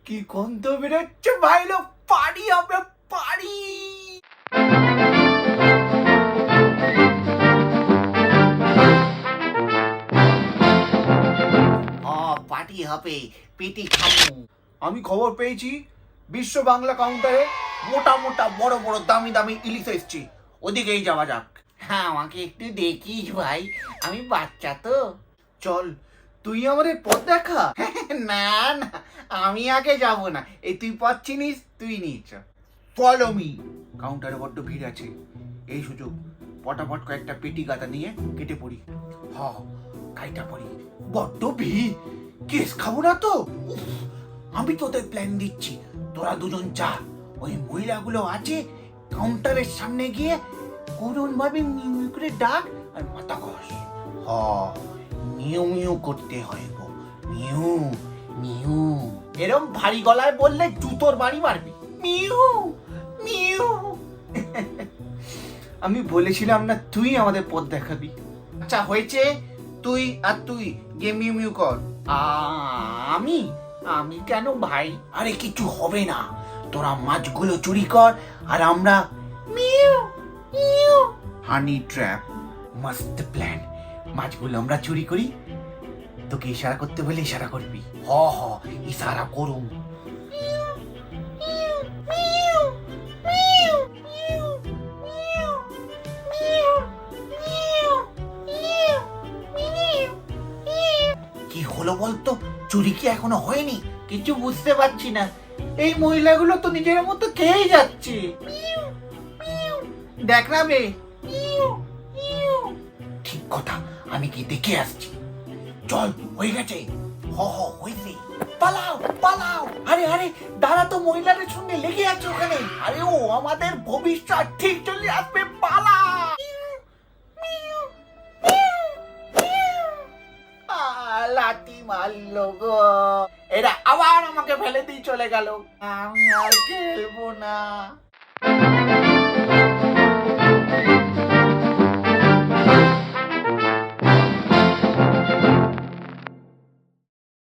কি গন্ধ বেরোচ্ছে ভাই লোক, পারি আমরা পারি। পার্টি হবে, পেটি খাবো। আমি খবর পেয়েছি বিশ্ব বাংলা কাউন্টারে মোটা মোটা বড় বড় দামি দামি ইলিশ এসছে, ওদিকেই যাওয়া যাক। হ্যাঁ, আমাকে একটু দেখিস ভাই, আমি বাচ্চা তো। চল, তুই আমাদের পথ দেখা। না না, আমি আগে যাব না, এই তুই পথ চিনিস, তুই নিচ। Follow me. কাউন্টারে বড্ড ভিড় আছে, এই সুযোগ পটাপট কয়েকটা পেটি গাদা নিয়ে কেটে পড়ি। হ, কাইটা পড়ি। বড্ড ভিড়, কেস খাবো না তো। আমি তোদের প্ল্যান দিচ্ছি, তোরা দুজন যা, ওই মহিলাগুলো আছে কাউন্টারের সামনে গিয়ে করুণ ভাবে মিউ মিউ করে ডাক আর মাথা ঘষ। হ, মিউ মিউ করতে হয় গো, মিউ মিউ। এরম ভারী গলায় বললে জুতোর বাড়ি মারবি। Mu mu. আমি বলেছিলাম না তুই আমাদের পথ দেখাবি। আচ্ছা হয়েছে, তুই আর তুই গিয়ে মিউ মিউ কর। আমি আমি কেন ভাই? আরে কিছু হবে না, তোরা মাছগুলো চুরি কর আর আমরা মিউ মিউ। হানি ট্র্যাপ, মস্ত প্ল্যান। মাছগুলো আমরা চুরি করি, তোকে ইশারা করতে বলে ইশারা করবি। হ হ, ইশারা করুম। কি হলো বলতো, চুরি কি এখনো হয়নি? কিছু বুঝতে পারছি না, এই মহিলাগুলো তো নিজের মতো খেয়েই যাচ্ছে। দেখ না বে। ঠিক কথা, আমি কি দেখে আসছি। চল, হয়ে গেছে। হ হ, হয়েছে। পালাও পালাও। আরে আরে, দাঁড়া তো, মহিলাদের সঙ্গে লেগে আছে ওখানে। আরে ও আমাদের ভবিষ্যৎ, ঠিক চলে আসবে, পালা। লাঠি মারলো গো, এরা আবার আমাকে ফেলে দিয়ে চলে গেল। আমি আর খেলবো না।